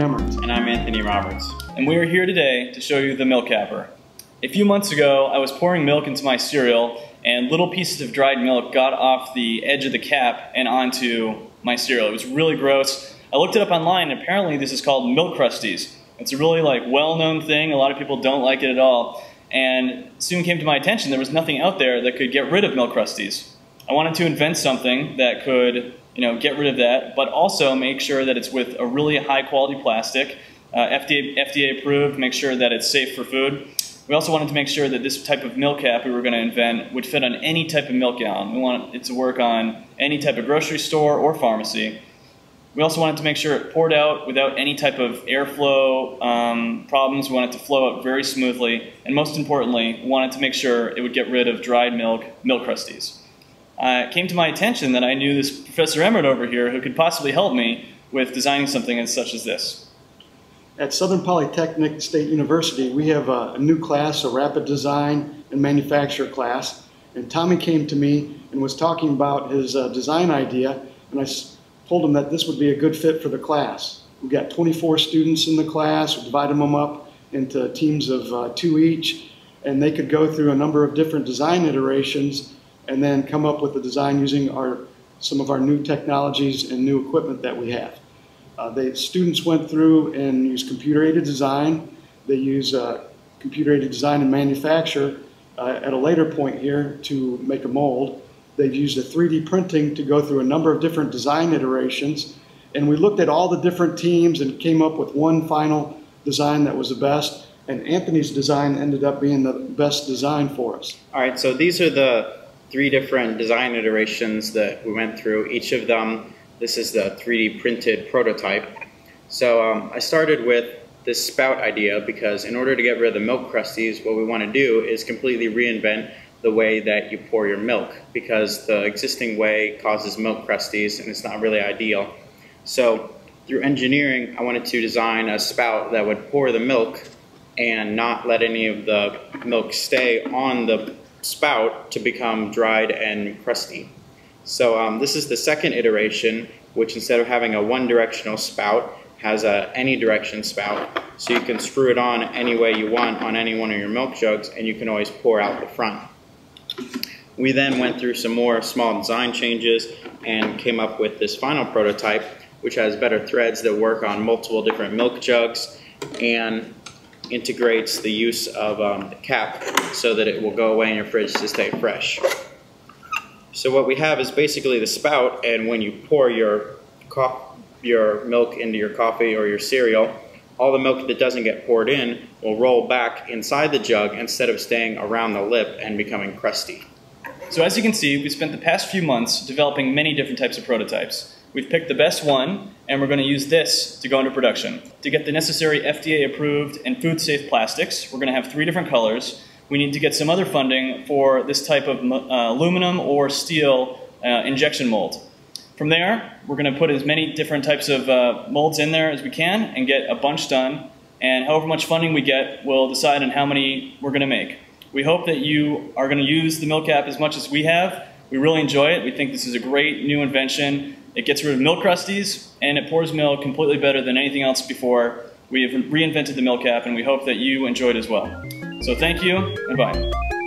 Emert. And I'm Anthony Roberts. And we are here today to show you the MilkCapper. A few months ago, I was pouring milk into my cereal and little pieces of dried milk got off the edge of the cap and onto my cereal. It was really gross. I looked it up online and apparently this is called milk Crusties. It's a really well-known thing. A lot of people don't like it at all. And soon came to my attention there was nothing out there that could get rid of milk Crusties. I wanted to invent something that could get rid of that, but also make sure that it's with a really high quality plastic, FDA approved, make sure that it's safe for food. We also wanted to make sure that this type of milk cap we were going to invent would fit on any type of milk gallon. We want it to work on any type of grocery store or pharmacy. We also wanted to make sure it poured out without any type of airflow problems. We wanted it to flow out very smoothly, and most importantly, we wanted to make sure it would get rid of dried milk Crusties. It came to my attention that I knew this Professor Emert over here who could possibly help me with designing something such as this. At Southern Polytechnic State University, we have a new class, a rapid design and manufacture class. And Tommy came to me and was talking about his design idea, and I told him that this would be a good fit for the class. We've got 24 students in the class. We divided them up into teams of 2 each, and they could go through a number of different design iterations and then come up with a design using some of our new technologies and new equipment that we have. The students went through and used computer-aided design. They use computer-aided design and manufacture at a later point here to make a mold. They've used a 3D printing to go through a number of different design iterations. And we looked at all the different teams and came up with one final design that was the best. And Anthony's design ended up being the best design for us. All right, so these are the 3 different design iterations that we went through. Each of them, this is the 3D printed prototype. So I started with this spout idea because in order to get rid of the milk Crusties, what we want to do is completely reinvent the way that you pour your milk, because the existing way causes milk Crusties and it's not really ideal. So through engineering, I wanted to design a spout that would pour the milk and not let any of the milk stay on the spout to become dried and crusty. So this is the second iteration, which instead of having a one-directional spout, has a any direction spout. So you can screw it on any way you want on any one of your milk jugs, and you can always pour out the front. We then went through some more small design changes and came up with this final prototype, which has better threads that work on multiple different milk jugs and integrates the use of the cap so that it will go away in your fridge to stay fresh. So what we have is basically the spout, and when you pour your milk into your coffee or your cereal, all the milk that doesn't get poured in will roll back inside the jug instead of staying around the lip and becoming crusty. So as you can see, we've spent the past few months developing many different types of prototypes. We've picked the best one, and we're going to use this to go into production. To get the necessary FDA approved and food safe plastics, we're going to have 3 different colors. We need to get some other funding for this type of aluminum or steel injection mold. From there, we're going to put as many different types of molds in there as we can and get a bunch done. And however much funding we get, we'll decide on how many we're going to make. We hope that you are going to use the MilkCap as much as we have. We really enjoy it. We think this is a great new invention. It gets rid of milk Crusties, and it pours milk completely better than anything else before. We have reinvented the MilkCap, and we hope that you enjoyed it as well. So thank you, and bye.